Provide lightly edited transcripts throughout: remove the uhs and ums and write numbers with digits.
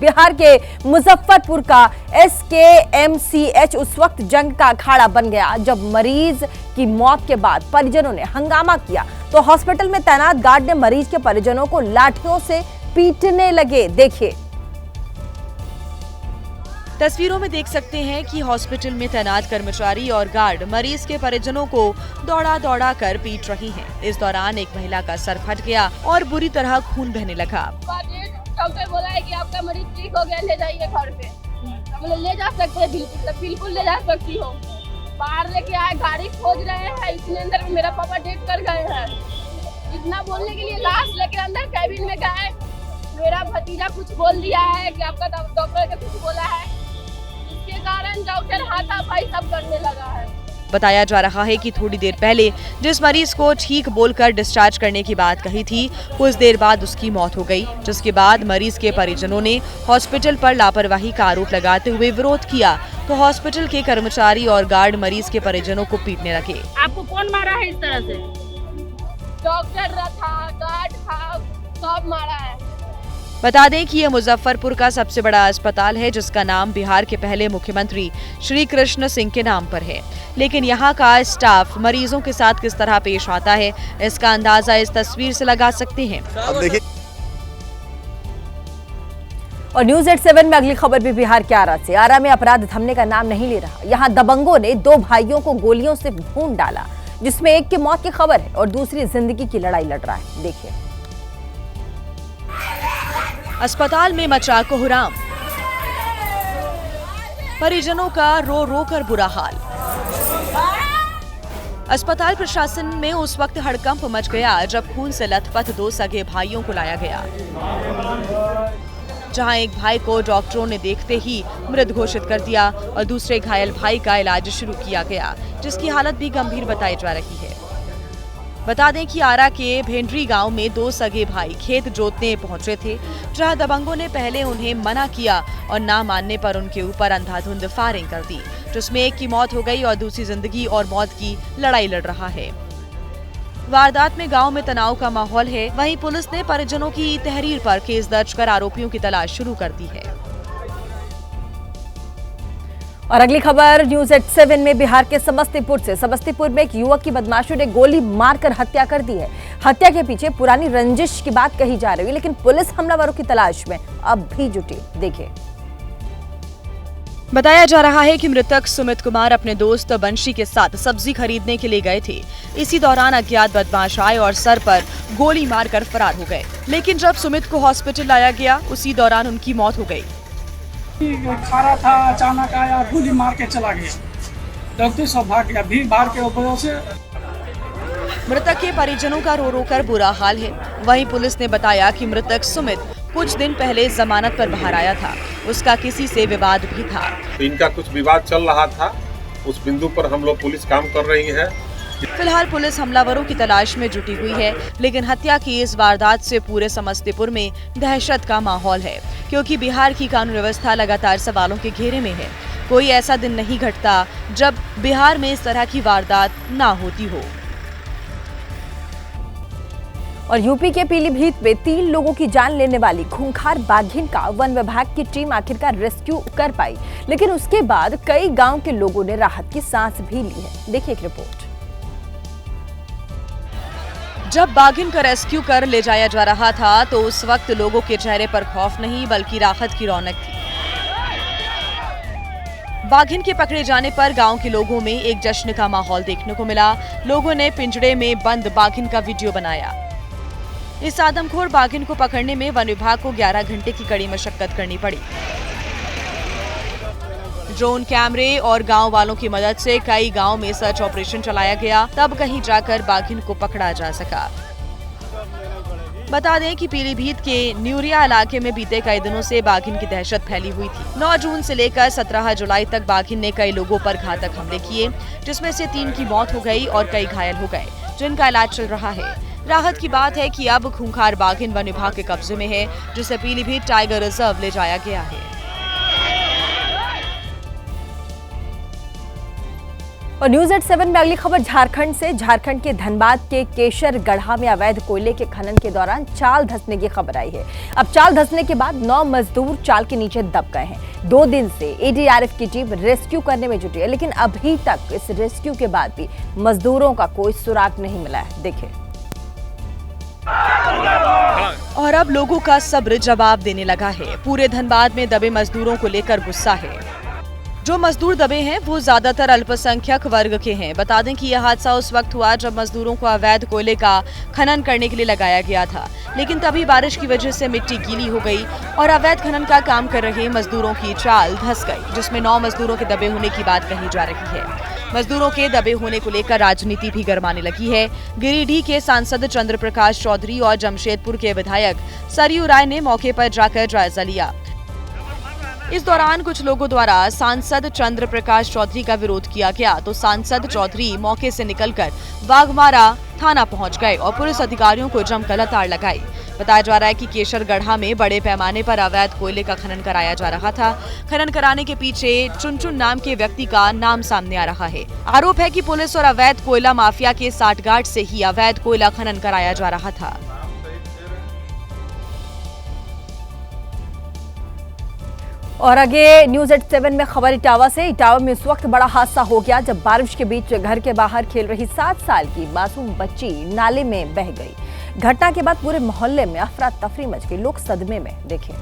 बिहार के मुजफ्फरपुर का SKMCH उस वक्त जंग का अखाड़ा बन गया जब मरीज की मौत के बाद परिजनों ने हंगामा किया तो हॉस्पिटल में तैनात गार्ड ने मरीज के परिजनों को लाठियों से पीटने लगे। देखिए तस्वीरों में देख सकते हैं कि हॉस्पिटल में तैनात कर्मचारी और गार्ड मरीज के परिजनों को दौड़ा दौड़ा कर पीट रही हैं। इस दौरान एक महिला का सर फट गया और बुरी तरह खून बहने लगा। डॉक्टर बोला है कि आपका मरीज ठीक हो गया, ले जाइए घर पे। हम लोग ले जा सकते हैं, बिल्कुल ले जा सकती हो। बाहर लेके आए, गाड़ी खोज रहे हैं, इतने अंदर में मेरा पापा डेथ कर गए हैं। इतना बोलने के लिए लाश लेके अंदर कैबिन में गए, मेरा भतीजा कुछ बोल दिया है कि आपका डॉक्टर ने कुछ बोला है, इसके कारण डॉक्टर हाथापाई सब करने लगा है। बताया जा रहा है कि थोड़ी देर पहले जिस मरीज को ठीक बोलकर डिस्चार्ज करने की बात कही थी, कुछ देर बाद उसकी मौत हो गई, जिसके बाद मरीज के परिजनों ने हॉस्पिटल पर लापरवाही का आरोप लगाते हुए विरोध किया तो हॉस्पिटल के कर्मचारी और गार्ड मरीज के परिजनों को पीटने लगे। आपको कौन मारा है इस तरह से? डॉक्टर था, गार्ड था, सब मारा है। बता दें कि यह मुजफ्फरपुर का सबसे बड़ा अस्पताल है जिसका नाम बिहार के पहले मुख्यमंत्री श्री कृष्ण सिंह के नाम पर है। लेकिन यहाँ का स्टाफ मरीजों के साथ किस तरह पेश आता है, इसका अंदाजा इस तस्वीर से लगा सकते हैं। अब देखिए और न्यूज 87 में अगली खबर भी बिहार के आरा से। आरा में अपराध थमने का नाम नहीं ले रहा। यहाँ दबंगों ने 2 भाइयों को गोलियों से भून डाला, जिसमें एक की मौत की खबर है और दूसरी जिंदगी की लड़ाई लड़ रहा है। देखिए अस्पताल में मचा कोहराम, परिजनों का रो रो कर बुरा हाल। अस्पताल प्रशासन में उस वक्त हड़कंप मच गया जब खून से लथपथ 2 सगे भाइयों को लाया गया, जहां एक भाई को डॉक्टरों ने देखते ही मृत घोषित कर दिया और दूसरे घायल भाई का इलाज शुरू किया गया, जिसकी हालत भी गंभीर बताई जा रही है। बता दें कि आरा के भेंडरी गांव में 2 सगे भाई खेत जोतने पहुंचे थे, जहां दबंगों ने पहले उन्हें मना किया और ना मानने पर उनके ऊपर अंधाधुंध फायरिंग कर दी, जिसमें एक की मौत हो गई और दूसरी जिंदगी और मौत की लड़ाई लड़ रहा है। वारदात में गांव में तनाव का माहौल है। वहीं पुलिस ने परिजनों की तहरीर पर केस दर्ज कर आरोपियों की तलाश शुरू कर दी है। और अगली खबर न्यूज 87 में बिहार के समस्तीपुर से। समस्तीपुर में एक युवक की बदमाशों ने गोली मारकर हत्या कर दी है। हत्या के पीछे पुरानी रंजिश की बात कही जा रही है, लेकिन पुलिस हमलावरों की तलाश में अब भी जुटी। देखिए बताया जा रहा है कि मृतक सुमित कुमार अपने दोस्त बंशी के साथ सब्जी खरीदने के लिए गए थे। इसी दौरान अज्ञात बदमाश आए और सर पर गोली मारकर फरार हो गए, लेकिन जब सुमित को हॉस्पिटल लाया गया उसी दौरान उनकी मौत हो गई। खा रहा था, अचानक आया, गोली मार के चला गया। डॉक्टर सब भाग गया, भीड़ भाड़ के वजह से। मृतक के परिजनों का रो रो कर बुरा हाल है। वहीं पुलिस ने बताया कि मृतक सुमित कुछ दिन पहले जमानत पर बाहर आया था। उसका किसी से विवाद भी था। इनका कुछ विवाद चल रहा था, उस बिंदु पर हम लोग पुलिस काम कर रही है। फिलहाल पुलिस हमलावरों की तलाश में जुटी हुई है, लेकिन हत्या की इस वारदात से पूरे समस्तीपुर में दहशत का माहौल है, क्योंकि बिहार की कानून व्यवस्था लगातार सवालों के घेरे में है। कोई ऐसा दिन नहीं घटता जब बिहार में इस तरह की वारदात ना होती हो। और यूपी के पीलीभीत में 3 लोगों की जान लेने वाली खूंखार बाघिन का वन विभाग की टीम आखिरकार रेस्क्यू कर पाई, लेकिन उसके बाद कई गांव के लोगों ने राहत की सांस भी ली है। देखिए एक रिपोर्ट। जब बाघिन का रेस्क्यू कर ले जाया जा रहा था तो उस वक्त लोगों के चेहरे पर खौफ नहीं बल्कि राहत की रौनक थी। बाघिन के पकड़े जाने पर गांव के लोगों में एक जश्न का माहौल देखने को मिला। लोगों ने पिंजड़े में बंद बाघिन का वीडियो बनाया। इस आदमखोर बाघिन को पकड़ने में वन विभाग को 11 घंटे की कड़ी मशक्कत करनी पड़ी। ड्रोन कैमरे और गांव वालों की मदद से कई गांव में सर्च ऑपरेशन चलाया गया, तब कहीं जाकर बाघिन को पकड़ा जा सका। बता दें कि पीलीभीत के न्यूरिया इलाके में बीते कई दिनों से बाघिन की दहशत फैली हुई थी। 9 जून से लेकर 17 जुलाई तक बाघिन ने कई लोगों पर घातक हमले किए, जिसमें से 3 की मौत हो गई और कई घायल हो गए, जिनका इलाज चल रहा है। राहत की बात है कि अब खूंखार बाघिन वन विभाग के कब्जे में है, जिसे पीलीभीत टाइगर रिजर्व ले जाया गया है। और न्यूज 87 में अगली खबर झारखंड से। झारखंड के धनबाद के केशर गढ़ा में अवैध कोयले के खनन के दौरान चाल धंसने की खबर आई है। अब चाल धंसने के बाद 9 मजदूर चाल के नीचे दब गए हैं। 2 दिन से एडीआरएफ की टीम रेस्क्यू करने में जुटी है, लेकिन अभी तक इस रेस्क्यू के बाद भी मजदूरों का कोई सुराग नहीं मिला है। देखिए। और अब लोगों का सब्र जवाब देने लगा है। पूरे धनबाद में दबे मजदूरों को लेकर गुस्सा है। जो मजदूर दबे हैं वो ज्यादातर अल्पसंख्यक वर्ग के हैं। बता दें कि यह हादसा उस वक्त हुआ जब मजदूरों को अवैध कोयले का खनन करने के लिए लगाया गया था, लेकिन तभी बारिश की वजह से मिट्टी गीली हो गई और अवैध खनन का काम कर रहे मजदूरों की चाल धंस गई, जिसमें 9 मजदूरों के दबे होने की बात कही जा रही है। मजदूरों के दबे होने को लेकर राजनीति भी गरमाने लगी है। गिरिडीह के सांसद चंद्र प्रकाश चौधरी और जमशेदपुर के विधायक सरयू राय ने मौके पर जाकर जायजा लिया। इस दौरान कुछ लोगों द्वारा सांसद चंद्र प्रकाश चौधरी का विरोध किया गया, तो सांसद चौधरी मौके से निकलकर बाघमारा थाना पहुंच गए और पुलिस अधिकारियों को जमकर लताड़ लगाई। बताया जा रहा है कि केशरगढ़ा में बड़े पैमाने पर अवैध कोयले का खनन कराया जा रहा था। खनन कराने के पीछे चुनचुन नाम के व्यक्ति का नाम सामने आ रहा है। आरोप है कि पुलिस और अवैध कोयला माफिया के साठगांठ से ही अवैध कोयला खनन कराया जा रहा था। और आगे न्यूज 87 में खबर इटावा से। इटावा में इस वक्त बड़ा हादसा हो गया जब बारिश के बीच घर के बाहर खेल रही 7 साल की मासूम बच्ची नाले में बह गई। घटना के बाद पूरे मोहल्ले में अफरा तफरी मच गई। लोग सदमे में। देखें।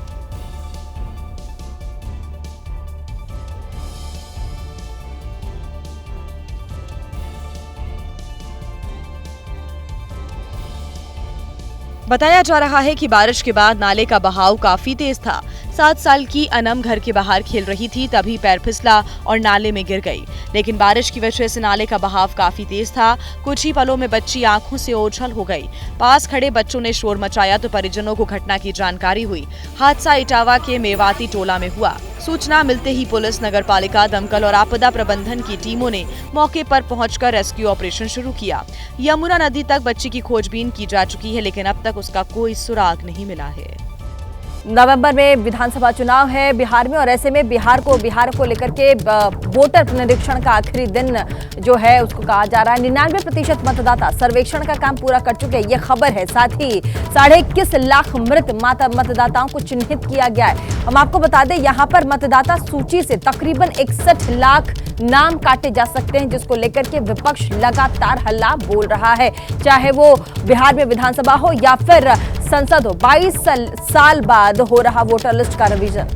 बताया जा रहा है कि बारिश के बाद नाले का बहाव काफी तेज था। 7 साल की अनम घर के बाहर खेल रही थी, तभी पैर फिसला और नाले में गिर गई। लेकिन बारिश की वजह से नाले का बहाव काफी तेज था। कुछ ही पलों में बच्ची आंखों से ओझल हो गई। पास खड़े बच्चों ने शोर मचाया तो परिजनों को घटना की जानकारी हुई। हादसा इटावा के मेवाती टोला में हुआ। सूचना मिलते ही पुलिस, नगर पालिका, दमकल और आपदा प्रबंधन की टीमों ने मौके पर पहुंचकर रेस्क्यू ऑपरेशन शुरू किया। यमुना नदी तक बच्ची की खोजबीन की जा चुकी है, लेकिन अब तक उसका कोई सुराग नहीं मिला है। नवंबर में विधानसभा चुनाव है बिहार में, और ऐसे में बिहार को लेकर के वोटर पुनरीक्षण का आखिरी दिन जो है उसको कहा जा रहा है। 99% मतदाता सर्वेक्षण का काम पूरा कर चुके हैं, ये खबर है। साथ ही 21.5 लाख मृत मतदाताओं को चिन्हित किया गया है। हम आपको बता दें, यहाँ पर मतदाता सूची से तकरीबन 61 लाख नाम काटे जा सकते हैं, जिसको लेकर के विपक्ष लगातार हल्ला बोल रहा है, चाहे वो बिहार में विधानसभा हो या फिर संसद हो। 22 साल बाद हो रहा वोटर लिस्ट का रिवीजन।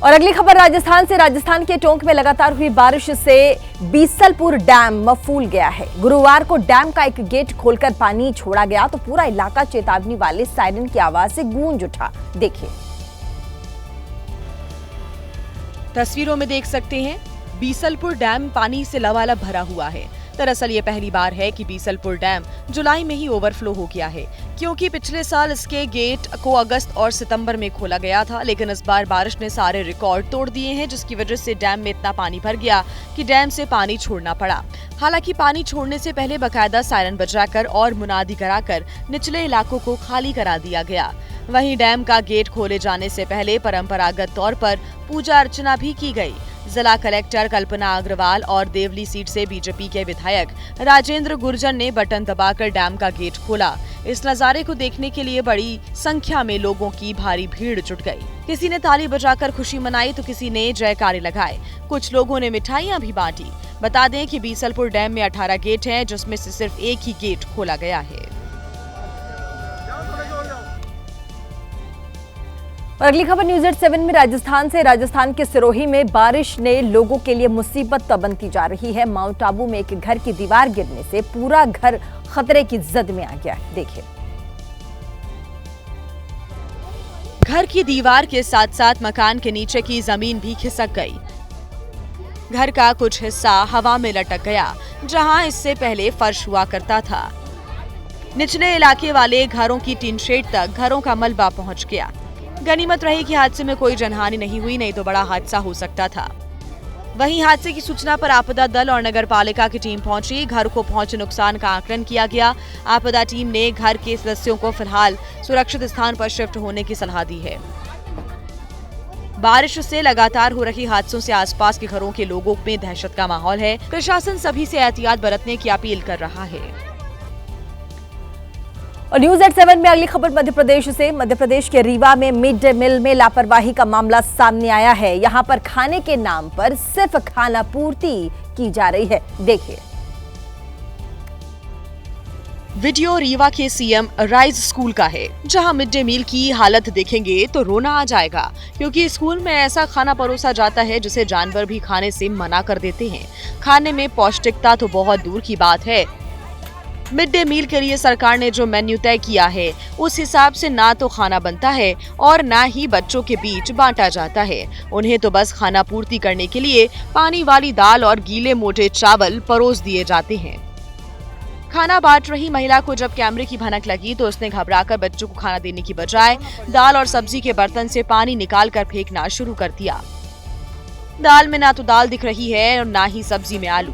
और अगली खबर राजस्थान से। राजस्थान के टोंक में लगातार हुई बारिश से बीसलपुर डैम मफूल गया है। गुरुवार को डैम का एक गेट खोलकर पानी छोड़ा गया तो पूरा इलाका चेतावनी वाले सायरन की आवाज से गूंज उठा। देखिए। तस्वीरों में देख सकते हैं, बीसलपुर डैम पानी से लबालब भरा हुआ है। दरअसल ये पहली बार है कि बीसलपुर डैम जुलाई में ही ओवरफ्लो हो गया है, क्योंकि पिछले साल इसके गेट को अगस्त और सितंबर में खोला गया था, लेकिन इस बार बारिश ने सारे रिकॉर्ड तोड़ दिए हैं, जिसकी वजह से डैम में इतना पानी भर गया कि डैम से पानी छोड़ना पड़ा। हालांकि पानी छोड़ने से पहले बकायदा सायरन बजाकर और मुनादी कराकर निचले इलाकों को खाली करा दिया गया। वहीं डैम का गेट खोले जाने से पहले परंपरागत तौर पर पूजा अर्चना भी की गई। जिला कलेक्टर कल्पना अग्रवाल और देवली सीट से बीजेपी के विधायक राजेंद्र गुर्जर ने बटन दबाकर डैम का गेट खोला। इस नजारे को देखने के लिए बड़ी संख्या में लोगों की भारी भीड़ जुट गई। किसी ने ताली बजाकर खुशी मनाई तो किसी ने जयकारे लगाए। कुछ लोगों ने मिठाइयां भी बांटी। बता दें कि बीसलपुर डैम में 18 गेट हैं, जिसमें से सिर्फ एक ही गेट खोला गया है। और अगली खबर न्यूज 87 में राजस्थान से। राजस्थान के सिरोही में बारिश ने लोगों के लिए मुसीबत बनती जा रही है। माउंट आबू में एक घर की दीवार गिरने से पूरा घर खतरे की जद में आ गया है। देखिए। घर की दीवार के साथ साथ मकान के नीचे की जमीन भी खिसक गई। घर का कुछ हिस्सा हवा में लटक गया, जहां इससे पहले फर्श हुआ करता था। निचले इलाके वाले घरों की टीन शेड तक घरों का मलबा पहुंच गया। गनीमत रही कि हादसे में कोई जनहानि नहीं हुई, नहीं तो बड़ा हादसा हो सकता था। वहीं हादसे की सूचना पर आपदा दल और नगर पालिका की टीम पहुंची। घर को पहुंचे नुकसान का आकलन किया गया। आपदा टीम ने घर के सदस्यों को फिलहाल सुरक्षित स्थान पर शिफ्ट होने की सलाह दी है। बारिश से लगातार हो रही हादसों से आसपास के घरों के लोगों में दहशत का माहौल है। प्रशासन सभी से एहतियात बरतने की अपील कर रहा है। और न्यूज एट 7 में अगली खबर मध्य प्रदेश से। मध्य प्रदेश के रीवा में मिड डे मील में लापरवाही का मामला सामने आया है। यहां पर खाने के नाम पर सिर्फ खाना पूर्ति की जा रही है। देखिए वीडियो रीवा के सीएम राइज स्कूल का है, जहां मिड डे मील की हालत देखेंगे तो रोना आ जाएगा, क्योंकि स्कूल में ऐसा खाना परोसा जाता है जिसे जानवर भी खाने से मना कर देते हैं। खाने में पौष्टिकता तो बहुत दूर की बात है। मिड डे मील के लिए सरकार ने जो मेन्यू तय किया है उस हिसाब से ना तो खाना बनता है और ना ही बच्चों के बीच बांटा जाता है। उन्हें तो बस खाना पूर्ति करने के लिए पानी वाली दाल और गीले मोटे चावल परोस दिए जाते हैं। खाना बांट रही महिला को जब कैमरे की भनक लगी तो उसने घबराकर बच्चों को खाना देने की बजाय दाल और सब्जी के बर्तन से पानी निकालकर फेंकना शुरू कर दिया। दाल में ना तो दाल दिख रही है और ना ही सब्जी में आलू।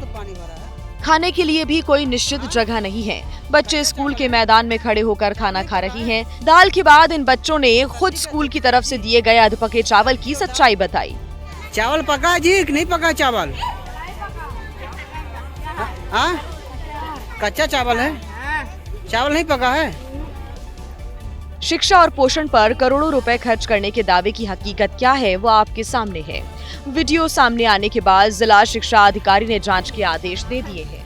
खाने के लिए भी कोई निश्चित जगह नहीं है। बच्चे स्कूल के मैदान में खड़े होकर खाना खा रही हैं। दाल के बाद इन बच्चों ने खुद स्कूल की तरफ से दिए गए अधपके चावल की सच्चाई बताई। चावल पका जी कि नहीं पका चावल? हाँ, कच्चा चावल है, चावल नहीं पका है। शिक्षा और पोषण पर करोड़ों रुपए खर्च करने के दावे की हकीकत क्या है वो आपके सामने है। वीडियो सामने आने के बाद जिला शिक्षा अधिकारी ने जांच के आदेश दे दिए हैं।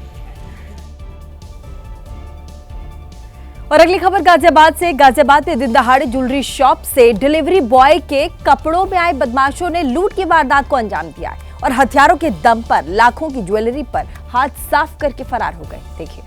और अगली खबर गाजियाबाद से। गाजियाबाद में दिन दहाड़े ज्वेलरी शॉप से डिलीवरी बॉय के कपड़ों में आए बदमाशों ने लूट की वारदात को अंजाम दिया है और हथियारों के दम पर लाखों की ज्वेलरी पर हाथ साफ करके फरार हो गए। देखिए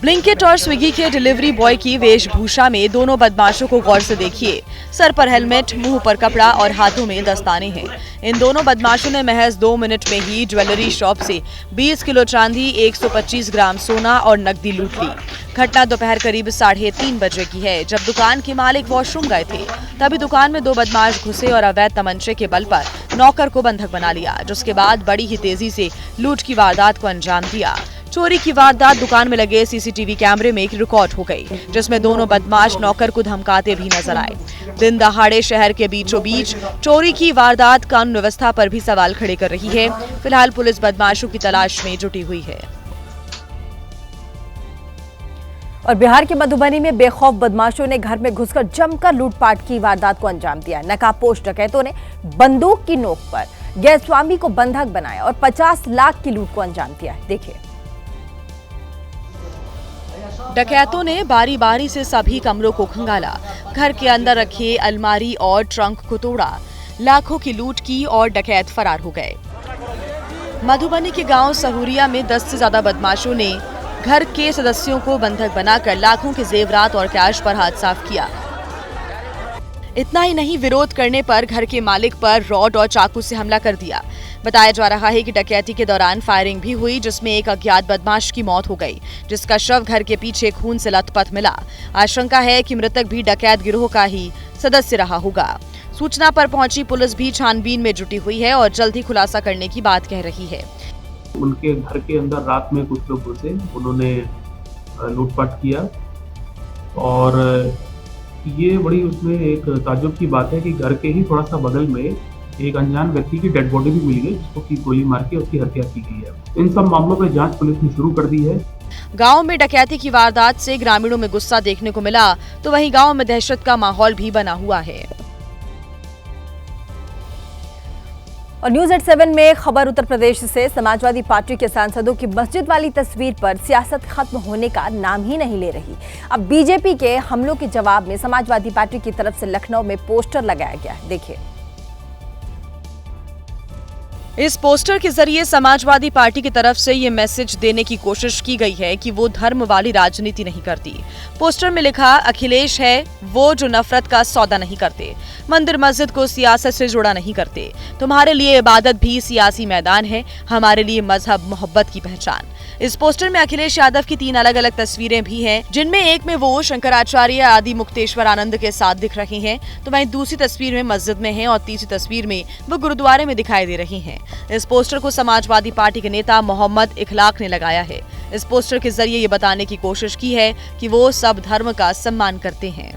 ब्लिंकिट और स्विगी के डिलीवरी बॉय की वेशभूषा में दोनों बदमाशों को गौर से देखिए। सर पर हेलमेट, मुंह पर कपड़ा और हाथों में दस्ताने हैं। इन दोनों बदमाशों ने महज 2 मिनट में ही ज्वेलरी शॉप से 20 किलो चांदी, 125 ग्राम सोना और नकदी लूट ली। घटना दोपहर करीब 3:30 बजे की है, जब दुकान के मालिक वॉशरूम गए थे। तभी दुकान में 2 बदमाश घुसे और अवैध तमंचे के बल पर नौकर को बंधक बना लिया, जिसके बाद बड़ी ही तेजी से लूट की वारदात को अंजाम दिया। चोरी की वारदात दुकान में लगे सीसीटीवी कैमरे में रिकॉर्ड हो गई, जिसमें दोनों बदमाश नौकर को धमकाते भी नजर आए। दिन दहाड़े शहर के बीचों बीच चोरी की वारदात कानून व्यवस्था पर भी सवाल खड़े कर रही है। फिलहाल पुलिस बदमाशों की तलाश में जुटी हुई है। और बिहार के मधुबनी में बेखौफ बदमाशों ने घर में घुसकर जमकर लूटपाट की वारदात को अंजाम दिया। नकाबपोश डकैतों ने बंदूक की नोक पर गैस स्वामी को बंधक बनाया और 50 लाख की लूट को अंजाम दिया। देखिए डकैतों ने बारी बारी से सभी कमरों को खंगाला, घर के अंदर रखे अलमारी और ट्रंक को तोड़ा, लाखों की लूट की और डकैत फरार हो गए। मधुबनी के गांव सहूरिया में 10 से ज्यादा बदमाशों ने घर के सदस्यों को बंधक बनाकर लाखों के जेवरात और कैश पर हाथ साफ किया। इतना ही नहीं, विरोध करने पर घर के मालिक पर रॉड और चाकू से हमला कर दिया। बताया जा रहा है कि डकैती के दौरान फायरिंग भी हुई, जिसमें एक अज्ञात बदमाश की मौत हो गई, जिसका शव घर के पीछे खून से लथपथ मिला। आशंका है कि मृतक भी डकैत गिरोह का ही सदस्य रहा होगा। सूचना पर पहुंची पुलिस भी छानबीन में जुटी हुई है और जल्द ही खुलासा करने की बात कह रही है। उनके घर के अंदर रात में कुछ लोग घुसे, उन्होंने लूटपाट किया और ये बड़ी उसमें एक ताज्जुब की बात है कि घर के ही थोड़ा सा बगल में एक अनजान व्यक्ति की डेड बॉडी भी मिल गई, जिसको की गोली मार के उसकी हत्या की गई है। इन सब मामलों पर जांच पुलिस ने शुरू कर दी है। गांव में डकैती की वारदात से ग्रामीणों में गुस्सा देखने को मिला, तो वहीं गांव में दहशत का माहौल भी बना हुआ है। और न्यूज एट 7 में खबर उत्तर प्रदेश से। समाजवादी पार्टी के सांसदों की मस्जिद वाली तस्वीर पर सियासत खत्म होने का नाम ही नहीं ले रही। अब बीजेपी के हमलों के जवाब में समाजवादी पार्टी की तरफ से लखनऊ में पोस्टर लगाया गया। देखिए इस पोस्टर के जरिए समाजवादी पार्टी की तरफ से ये मैसेज देने की कोशिश की गई है कि वो धर्म वाली राजनीति नहीं करती। पोस्टर में लिखा, अखिलेश है वो जो नफरत का सौदा नहीं करते, मंदिर मस्जिद को सियासत से जुड़ा नहीं करते। तुम्हारे लिए इबादत भी सियासी मैदान है, हमारे लिए मजहब मोहब्बत की पहचान। इस पोस्टर में अखिलेश यादव की 3 अलग अलग तस्वीरें भी हैं, जिनमें एक में वो शंकराचार्य आदि मुक्तेश्वर आनंद के साथ दिख रही हैं, तो वहीं दूसरी तस्वीर में मस्जिद में हैं और तीसरी तस्वीर में वो गुरुद्वारे में दिखाई दे रही हैं। इस पोस्टर को समाजवादी पार्टी के नेता मोहम्मद इखलाक ने लगाया है। इस पोस्टर के जरिए ये बताने की कोशिश की है कि वो सब धर्म का सम्मान करते हैं।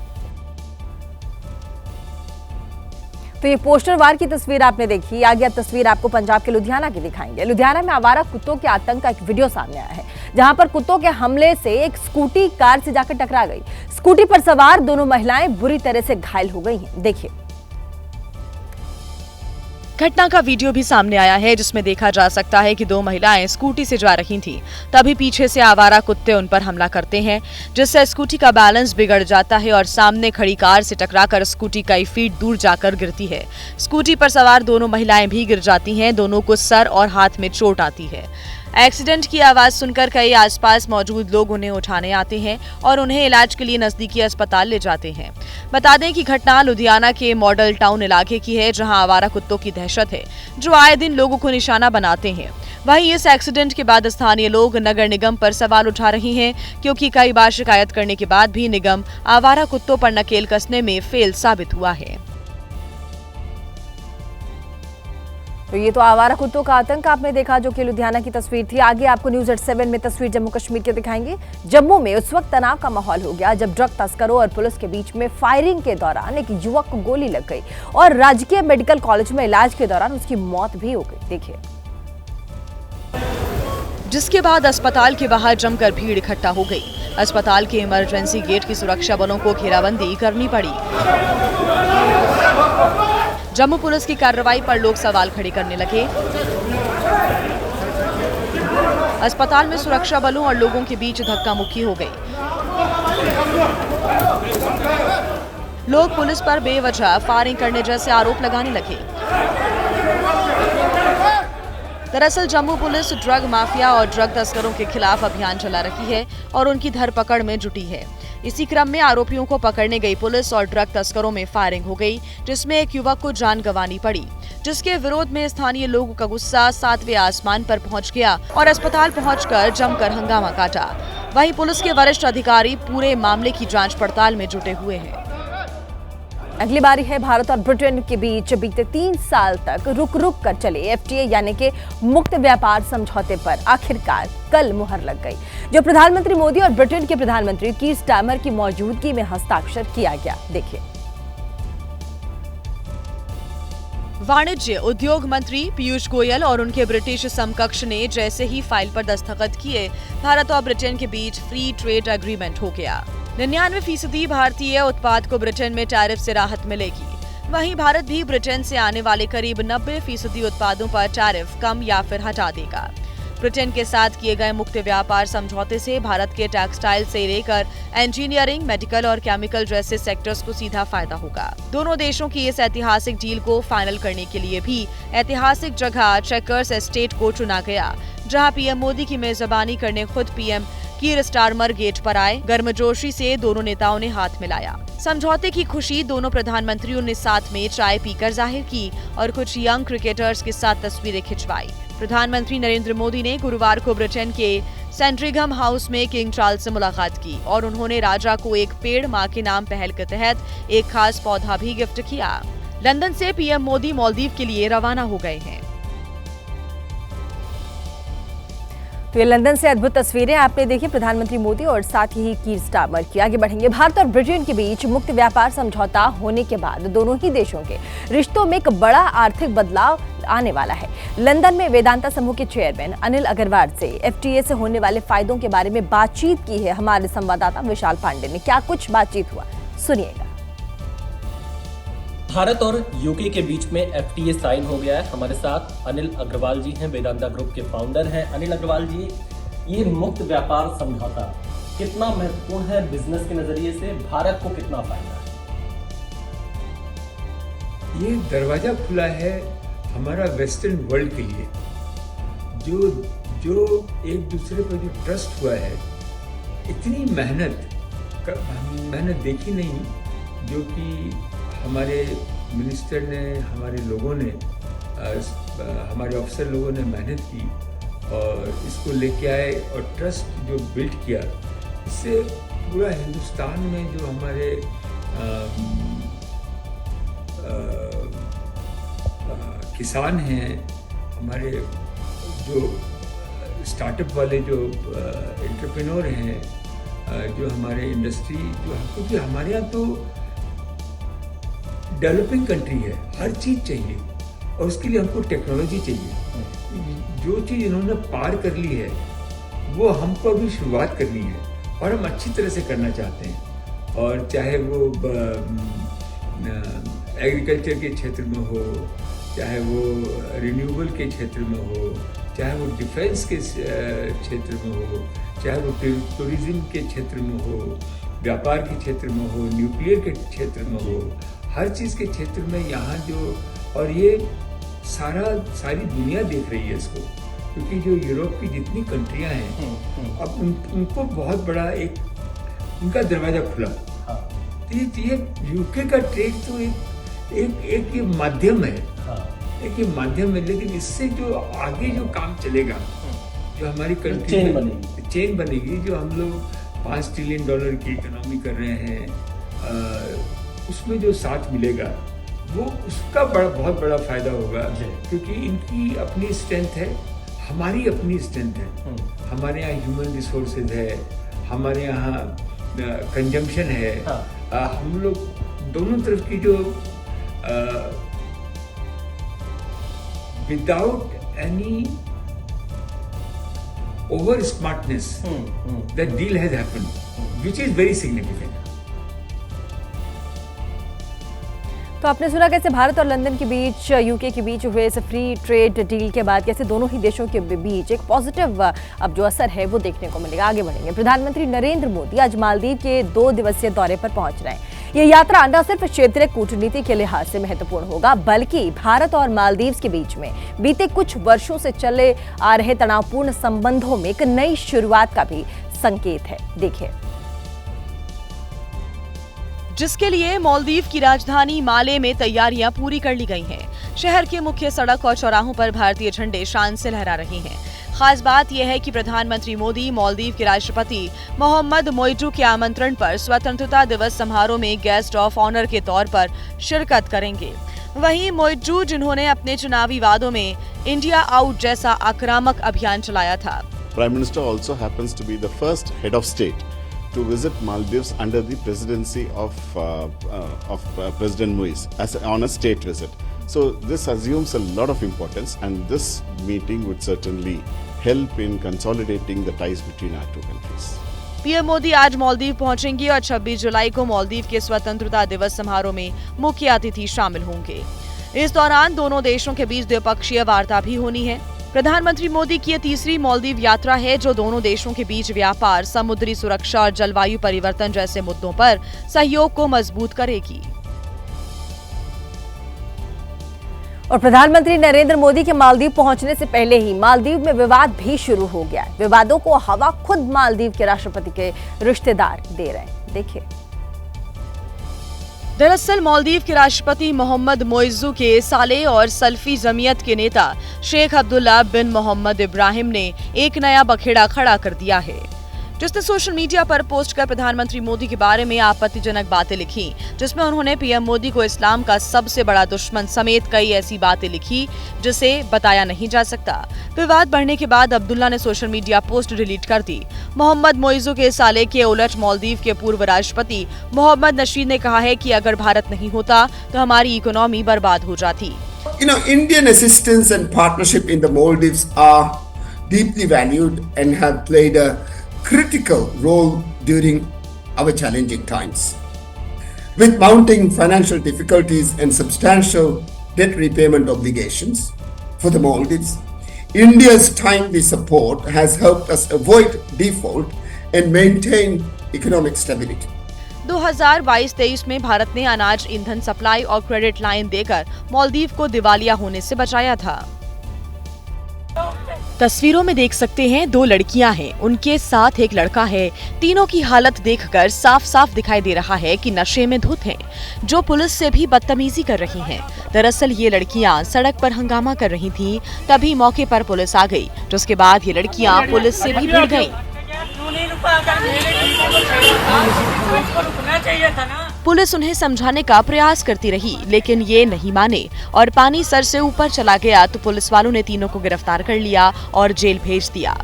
तो ये पोस्टर वार की तस्वीर आपने देखी। आगे अब तस्वीर आपको पंजाब के लुधियाना की दिखाएंगे। लुधियाना में आवारा कुत्तों के आतंक का एक वीडियो सामने आया है, जहां पर कुत्तों के हमले से एक स्कूटी कार से जाकर टकरा गई। स्कूटी पर सवार दोनों महिलाएं बुरी तरह से घायल हो गई हैं। देखिए, घटना का वीडियो भी सामने आया है, जिसमें देखा जा सकता है कि दो महिलाएं स्कूटी से जा रही थीं। तभी पीछे से आवारा कुत्ते उन पर हमला करते हैं, जिससे स्कूटी का बैलेंस बिगड़ जाता है और सामने खड़ी कार से टकराकर स्कूटी कई फीट दूर जाकर गिरती है। स्कूटी पर सवार दोनों महिलाएं भी गिर जाती हैं। दोनों को सर और हाथ में चोट आती है। एक्सीडेंट की आवाज सुनकर कई आसपास मौजूद लोग उन्हें उठाने आते हैं और उन्हें इलाज के लिए नजदीकी अस्पताल ले जाते हैं। बता दें कि घटना लुधियाना के मॉडल टाउन इलाके की है, जहां आवारा कुत्तों की दहशत है, जो आए दिन लोगों को निशाना बनाते हैं। वहीं इस एक्सीडेंट के बाद स्थानीय लोग नगर निगम पर सवाल उठा रहे हैं, क्योंकि कई बार शिकायत करने के बाद भी निगम आवारा कुत्तों पर नकेल कसने में फेल साबित हुआ है। तो ये तो आवारा कुत्तों का आतंक आपने देखा, जो कि लुधियाना की तस्वीर थी। आगे आपको न्यूज़ 7 में तस्वीर जम्मू कश्मीर के दिखाएंगे। जम्मू में उस वक्त तनाव का माहौल हो गया जब ड्रग तस्करों और पुलिस के बीच में फायरिंग के दौरान एक युवक को गोली लग गई और राजकीय मेडिकल कॉलेज में इलाज के दौरान उसकी मौत भी हो गई। देखिए, जिसके बाद अस्पताल के बाहर जमकर भीड़ इकट्ठा हो गई। अस्पताल के इमरजेंसी गेट की सुरक्षा बलों को घेराबंदी करनी पड़ी। जम्मू पुलिस की कार्रवाई पर लोग सवाल खड़े करने लगे। अस्पताल में सुरक्षा बलों और लोगों के बीच धक्का मुक्की हो गई। लोग पुलिस पर बेवजह फायरिंग करने जैसे आरोप लगाने लगे। दरअसल जम्मू पुलिस ड्रग माफिया और ड्रग तस्करों के खिलाफ अभियान चला रही है और उनकी धरपकड़ में जुटी है। इसी क्रम में आरोपियों को पकड़ने गई पुलिस और ड्रग तस्करों में फायरिंग हो गई, जिसमें एक युवक को जान गंवानी पड़ी, जिसके विरोध में स्थानीय लोगों का गुस्सा 7वें आसमान पर पहुंच गया और अस्पताल पहुंचकर जमकर हंगामा काटा। वहीं पुलिस के वरिष्ठ अधिकारी पूरे मामले की जांच पड़ताल में जुटे हुए हैं। अगली बारी है भारत और ब्रिटेन के बीच बीते 3 साल तक रुक रुक कर चले FTA यानी कि मुक्त व्यापार समझौते पर आखिरकार कल मुहर लग गई, जो प्रधानमंत्री मोदी और ब्रिटेन के प्रधानमंत्री कीर स्टारमर की मौजूदगी में हस्ताक्षर किया गया। देखिए, वाणिज्य उद्योग मंत्री पीयूष गोयल और उनके ब्रिटिश समकक्ष ने जैसे ही फाइल पर दस्तखत किए, भारत और ब्रिटेन के बीच फ्री ट्रेड एग्रीमेंट हो गया। 99% भारतीय उत्पाद को ब्रिटेन में टैरिफ से राहत मिलेगी। वहीं भारत भी ब्रिटेन से आने वाले करीब 90% उत्पादों पर टैरिफ कम या फिर हटा देगा। ब्रिटेन के साथ किए गए मुक्त व्यापार समझौते से भारत के टेक्सटाइल से लेकर इंजीनियरिंग, मेडिकल और केमिकल जैसे सेक्टर्स को सीधा फायदा होगा। दोनों देशों की इस ऐतिहासिक डील को फाइनल करने के लिए भी ऐतिहासिक जगह चेकर्स एस्टेट को चुना गया, जहां पीएम मोदी की मेजबानी करने खुद पीएम कीर स्टारमर गेट पर आए। गर्मजोशी से दोनों नेताओं ने हाथ मिलाया। समझौते की खुशी दोनों प्रधानमंत्रियों ने साथ में चाय पीकर जाहिर की और कुछ यंग क्रिकेटर्स के साथ तस्वीरें खिंचवाई। प्रधानमंत्री नरेंद्र मोदी ने गुरुवार को ब्रिटेन के सेंट्रिघम हाउस में किंग चार्ल्स से मुलाकात की और उन्होंने राजा को एक पेड़ मां के नाम पहल के तहत एक खास पौधा भी गिफ्ट किया। लंदन से पीएम मोदी मालदीव के लिए रवाना हो गए हैं। तो ये लंदन से अद्भुत तस्वीरें आपने देखी प्रधानमंत्री मोदी और साथ ही कीर स्टारमर की। आगे बढ़ेंगे। भारत और ब्रिटेन के बीच मुक्त व्यापार समझौता होने के बाद दोनों ही देशों के रिश्तों में एक बड़ा आर्थिक बदलाव आने वाला है। लंदन में वेदांता समूह के चेयरमैन अनिल अग्रवाल से FTA से होने वाले फायदों के बारे में बातचीत की है हमारे संवाददाता विशाल पांडे ने। क्या कुछ बातचीत हुआ, सुनिएगा। भारत और यूके के बीच में FTA साइन हो गया है। हमारे साथ अनिल अग्रवाल जी हैं, वेदांता ग्रुप के फाउंडर हैं। अनिल अग्रवाल जी, ये मुक्त व्यापार समझौता कितना महत्वपूर्ण है बिजनेस के नजरिए से, भारत को कितना फायदा है? ये दरवाजा खुला है हमारा वेस्टर्न वर्ल्ड के लिए, जो एक दूसरे पर जो ट्रस्ट हुआ है, इतनी मेहनत देखी नहीं, जो कि हमारे मिनिस्टर ने, हमारे लोगों ने, हमारे अफसर लोगों ने मेहनत की और इसको लेके आए और ट्रस्ट जो बिल्ड किया, इससे पूरा हिंदुस्तान में जो हमारे किसान हैं, हमारे जो स्टार्टअप वाले जो एंटरप्रेन्योर हैं, जो हमारे इंडस्ट्री जो, क्योंकि हमारे यहाँ तो डेवलपिंग कंट्री है, हर चीज़ चाहिए और उसके लिए हमको टेक्नोलॉजी चाहिए। जो चीज़ इन्होंने पार कर ली है वो हमको अभी शुरुआत करनी है और हम अच्छी तरह से करना चाहते हैं। और चाहे वो एग्रीकल्चर के क्षेत्र में हो, चाहे वो रिन्यूएबल के क्षेत्र में हो, चाहे वो डिफेंस के क्षेत्र में हो, चाहे वो टूरिज्म के क्षेत्र में हो, व्यापार के क्षेत्र में हो, न्यूक्लियर के क्षेत्र में हो, हर चीज़ के क्षेत्र में यहाँ जो, और ये सारी दुनिया देख रही है इसको, क्योंकि जो यूरोप की जितनी कंट्रियाँ हैं अब उनको बहुत बड़ा एक उनका दरवाज़ा खुला। तो ये यूके का ट्रेड तो एक ये माध्यम है, एक ये माध्यम है, लेकिन इससे जो आगे जो काम चलेगा, जो हमारी कंट्री चेन बनेगी, जो हम लोग $5 ट्रिलियन की इकोनॉमी कर रहे हैं, उसमें जो साथ मिलेगा वो उसका बहुत बड़ा फायदा होगा, क्योंकि इनकी अपनी स्ट्रेंथ है, हमारी अपनी स्ट्रेंथ है। हमारे यहाँ ह्यूमन रिसोर्सेज है, हमारे यहाँ कंजम्पशन है। हम लोग दोनों तरफ की जो without any over smartness, that deal has happened, which is very significant. तो आपने सुना कैसे भारत और लंदन के बीच, यूके के बीच हुए इस फ्री ट्रेड डील के बाद कैसे दोनों ही देशों के बीच एक पॉजिटिव अब जो असर है वो देखने को मिलेगा। आगे बढ़ेंगे। प्रधानमंत्री नरेंद्र मोदी आज मालदीव के 2 दिवसीय दौरे पर पहुंच रहे हैं। ये यात्रा न सिर्फ क्षेत्रीय कूटनीति के लिहाज से महत्वपूर्ण होगा, बल्कि भारत और मालदीव के बीच में बीते कुछ वर्षों से चले आ रहे तनावपूर्ण संबंधों में एक नई शुरुआत का भी संकेत है। देखिए, जिसके लिए मालदीव की राजधानी माले में तैयारियां पूरी कर ली गई हैं। शहर के मुख्य सड़क और चौराहों पर भारतीय झंडे शान से लहरा रहे हैं। खास बात यह है कि प्रधानमंत्री मोदी मालदीव के राष्ट्रपति मोहम्मद मोइजू के आमंत्रण पर स्वतंत्रता दिवस समारोह में गेस्ट ऑफ ऑनर के तौर पर शिरकत करेंगे। वहीं मोइजू, जिन्होंने अपने चुनावी वादों में इंडिया आउट जैसा आक्रामक अभियान चलाया था। Prime minister also happens to be the first head of state to visit Maldives under the presidency of President Moise on a state visit. So this assumes a lot of importance, and this meeting would certainly help in consolidating the ties between our two countries. PM Modi आज मालदीव पहुंचेंगे और 26 जुलाई को मालदीव के स्वतंत्रता दिवस समारोह में मुख्य अतिथि शामिल होंगे। इस दौरान दोनों देशों के बीच द्विपक्षीय वार्ता भी होनी है। प्रधानमंत्री मोदी की यह तीसरी मालदीव यात्रा है, जो दोनों देशों के बीच व्यापार, समुद्री सुरक्षा और जलवायु परिवर्तन जैसे मुद्दों पर सहयोग को मजबूत करेगी। और प्रधानमंत्री नरेंद्र मोदी के मालदीव पहुंचने से पहले ही मालदीव में विवाद भी शुरू हो गया। विवादों को हवा खुद मालदीव के राष्ट्रपति के रिश्तेदार दे रहे हैं। देखिए, दरअसल मालदीव के राष्ट्रपति मोहम्मद मोइजू के साले और सल्फी जमीयत के नेता शेख अब्दुल्ला बिन मोहम्मद इब्राहिम ने एक नया बखेड़ा खड़ा कर दिया है, जिसने सोशल मीडिया पर पोस्ट कर प्रधानमंत्री मोदी के बारे में आपत्तिजनक बातें लिखी, जिसमें उन्होंने पीएम मोदी को इस्लाम का सबसे बड़ा दुश्मन समेत कई ऐसी बातें लिखी जिसे बताया नहीं जा सकता। विवाद बढ़ने के बाद अब्दुल्ला ने सोशल मीडिया पोस्ट डिलीट कर दी। मोहम्मद मोइजू के साले के उलट मालदीव के पूर्व राष्ट्रपति मोहम्मद नशीद ने कहा है कि अगर भारत नहीं होता तो हमारी इकोनॉमी बर्बाद हो जाती। Indian assistance and partnership in the Maldives are deeply valued and have played a critical role during our challenging times. With mounting financial difficulties and substantial debt repayment obligations for the Maldives, India's timely support has helped us avoid default and maintain economic stability. 2022-23 में भारत ने अनाज, ईंधन supply और credit line देकर मालदीव को दिवालिया होने से बचाया था। तस्वीरों में देख सकते हैं 2 लड़कियां हैं, उनके साथ एक लड़का है। तीनों की हालत देखकर साफ साफ दिखाई दे रहा है कि नशे में धुत हैं, जो पुलिस से भी बदतमीजी कर रही हैं। दरअसल ये लड़कियां सड़क पर हंगामा कर रही थीं, तभी मौके पर पुलिस आ गई, जिसके बाद ये लड़कियां पुलिस से भी भिड़ गईं। पुलिस उन्हें समझाने का प्रयास करती रही, लेकिन ये नहीं माने और पानी सर से ऊपर चला गया तो पुलिस वालों ने तीनों को गिरफ्तार कर लिया और जेल भेज दिया।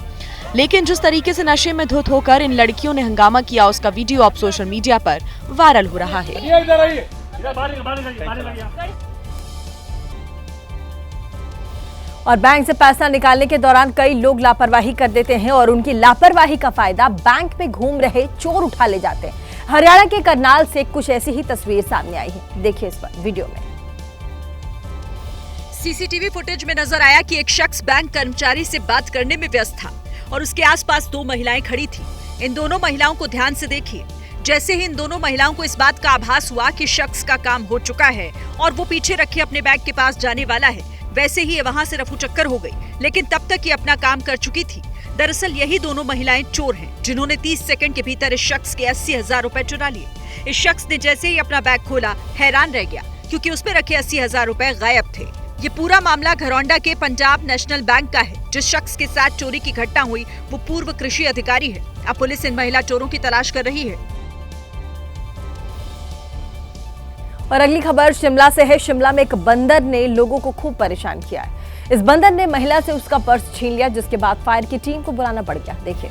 लेकिन जिस तरीके से नशे में धुत होकर इन लड़कियों ने हंगामा किया, उसका वीडियो अब सोशल मीडिया पर वायरल हो रहा है। और बैंक से पैसा निकालने के दौरान कई लोग लापरवाही कर देते हैं और उनकी लापरवाही का फायदा बैंक में घूम रहे चोर उठा ले जाते हैं। हरियाणा के करनाल से कुछ ऐसी ही तस्वीर सामने आई है, देखिए इस पर वीडियो में। सीसीटीवी फुटेज में नजर आया कि एक शख्स बैंक कर्मचारी से बात करने में व्यस्त था और उसके आसपास दो महिलाएं खड़ी थी। इन दोनों महिलाओं को ध्यान से देखिए। जैसे ही इन दोनों महिलाओं को इस बात का आभास हुआ कि शख्स का काम हो चुका है और वो पीछे रखे अपने बैग के पास जाने वाला है, वैसे ही ये वहां से रफू चक्कर हो गई। लेकिन तब तक ये अपना काम कर चुकी थी। दरअसल यही दोनों महिलाएं चोर हैं, जिन्होंने 30 सेकंड के भीतर इस शख्स के 80,000 रुपए चुरा लिए। इस शख्स ने जैसे ही अपना बैग खोला, हैरान रह गया क्योंकि उसमें रखे 80,000 रुपए गायब थे। ये पूरा मामला घरौंडा के पंजाब नेशनल बैंक का है। जिस शख्स के साथ चोरी की घटना हुई वो पूर्व कृषि अधिकारी है। अब पुलिस इन महिला चोरों की तलाश कर रही है। और अगली खबर शिमला से है। शिमला में एक बंदर ने लोगों को खूब परेशान किया है। इस बंदर ने महिला से उसका पर्स छीन लिया, जिसके बाद फायर की टीम को बुलाना पड़ गया। देखिए,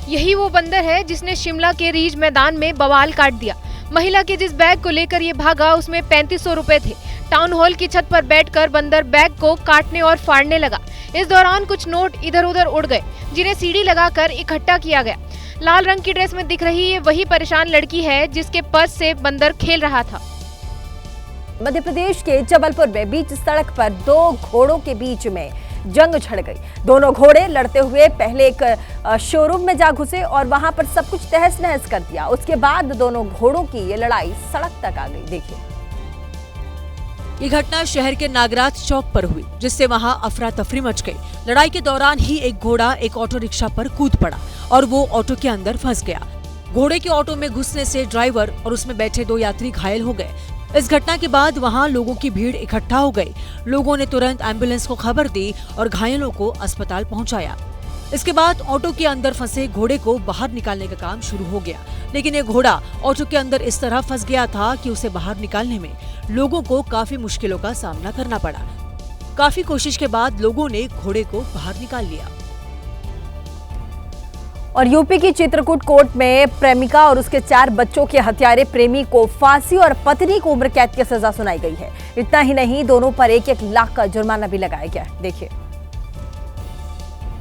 यही वो बंदर है जिसने शिमला के रिज मैदान में बवाल काट दिया। महिला के जिस बैग को लेकर ये भागा उसमें 3500 रुपए थे। टाउन हॉल की छत पर बैठकर बंदर बैग को काटने और फाड़ने लगा। इस दौरान कुछ नोट इधर उधर उड़ गए, जिन्हें सीढ़ी लगाकर इकट्ठा किया गया। लाल रंग की ड्रेस में दिख रही ये वही परेशान लड़की है जिसके पर्स से बंदर खेल रहा था। मध्य प्रदेश के जबलपुर में बीच सड़क पर दो घोड़ों के बीच में जंग छिड़ गई। दोनों घोड़े लड़ते हुए पहले एक शोरूम में जा घुसे और वहां पर सब कुछ तहस नहस कर दिया। उसके बाद दोनों घोड़ों की ये लड़ाई सड़क तक आ गई। देखिए, ये घटना शहर के नागराज चौक पर हुई, जिससे वहां अफरा तफरी मच गई। लड़ाई के दौरान ही एक घोड़ा एक ऑटो रिक्शा पर कूद पड़ा और वो ऑटो के अंदर फंस गया। घोड़े के ऑटो में घुसने से ड्राइवर और उसमें बैठे दो यात्री घायल हो गए। इस घटना के बाद वहां लोगों की भीड़ इकट्ठा हो गई। लोगों ने तुरंत एम्बुलेंस को खबर दी और घायलों को अस्पताल पहुंचाया। इसके बाद ऑटो के अंदर फंसे घोड़े को बाहर निकालने का काम शुरू हो गया, लेकिन ये घोड़ा ऑटो के अंदर इस तरह फंस गया था कि उसे बाहर निकालने में लोगों को काफी मुश्किलों का सामना करना पड़ा। काफी कोशिश के बाद लोगों ने घोड़े को बाहर निकाल लिया। और यूपी की चित्रकूट कोर्ट में प्रेमिका और उसके 4 बच्चों के हत्यारे प्रेमी को फांसी और पत्नी को उम्र कैद की सजा सुनाई गई है। इतना ही नहीं, दोनों पर 1-1 लाख का जुर्माना भी लगाया गया। देखिए,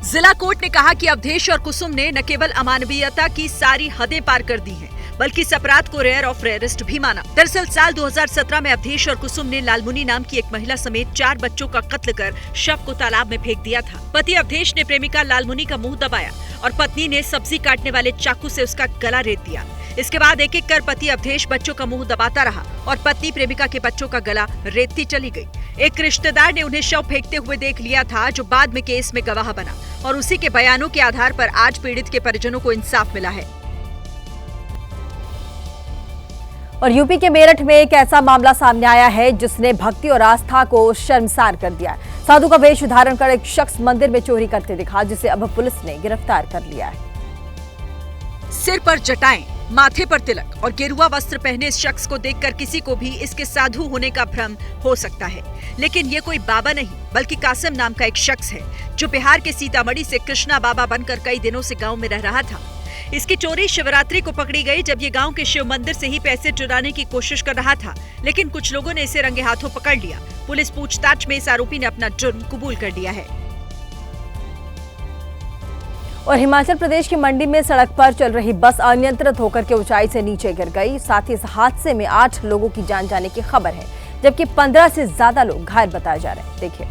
जिला कोर्ट ने कहा कि अवधेश और कुसुम ने न केवल अमानवीयता की सारी हदें पार कर दी हैं, बल्कि इस अपराध को रेयर ऑफ रेयरेस्ट भी माना। दरअसल साल 2017 में अवधेश और कुसुम ने लालमुनी नाम की एक महिला समेत 4 बच्चों का कत्ल कर शव को तालाब में फेंक दिया था। पति अवधेश ने प्रेमिका लालमुनी का मुंह दबाया और पत्नी ने सब्जी काटने वाले चाकू से उसका गला रेत दिया। इसके बाद एक एक कर पति अवधेश बच्चों का मुंह दबाता रहा और पत्नी प्रेमिका के बच्चों का गला रेतती चली गई। एक रिश्तेदार ने उन्हें शव फेंकते हुए देख लिया था, जो बाद में केस में गवाह बना और उसी के बयानों के आधार पर आज पीड़ित के परिजनों को इंसाफ मिला है। और यूपी के मेरठ में एक ऐसा मामला सामने आया है जिसने भक्ति और आस्था को शर्मसार कर दिया। साधु का वेश धारण कर एक शख्स मंदिर में चोरी करते दिखा, जिसे अब पुलिस ने गिरफ्तार कर लिया है। सिर पर जटाएं, माथे पर तिलक और गेरुआ वस्त्र पहने इस शख्स को देखकर किसी को भी इसके साधु होने का भ्रम हो सकता है, लेकिन ये कोई बाबा नहीं बल्कि कासिम नाम का एक शख्स है, जो बिहार के सीतामढ़ी से कृष्णा बाबा बनकर कई दिनों से गांव में रह रहा था। इसकी चोरी शिवरात्रि को पकड़ी गई, जब ये गांव के शिव मंदिर से ही पैसे चुराने की कोशिश कर रहा था, लेकिन कुछ लोगों ने इसे रंगे हाथों पकड़ लिया। पुलिस पूछताछ में इस आरोपी ने अपना जुर्म कबूल कर लिया है। और हिमाचल प्रदेश की मंडी में सड़क पर चल रही बस अनियंत्रित होकर के ऊंचाई से नीचे गिर गई। साथ ही इस हादसे में 8 लोगों की जान जाने की खबर है, जबकि 15 से ज्यादा लोग घायल बताए जा रहे हैं। देखिए,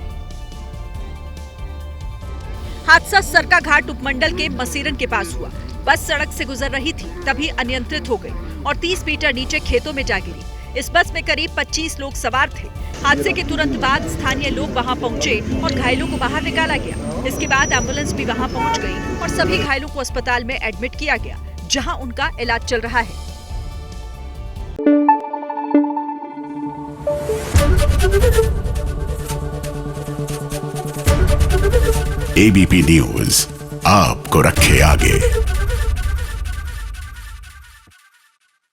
हादसा सरका घाट उपमंडल के मसीरन के पास हुआ। बस सड़क से गुजर रही थी, तभी अनियंत्रित हो गई और 30 मीटर नीचे खेतों में जा गिरी। इस बस में करीब 25 लोग सवार थे। हादसे के तुरंत बाद स्थानीय लोग वहां पहुंचे और घायलों को बाहर निकाला गया। इसके बाद एम्बुलेंस भी वहां पहुंच गई और सभी घायलों को अस्पताल में एडमिट किया गया, जहां उनका इलाज चल रहा है। एबीपी न्यूज आपको रखे आगे।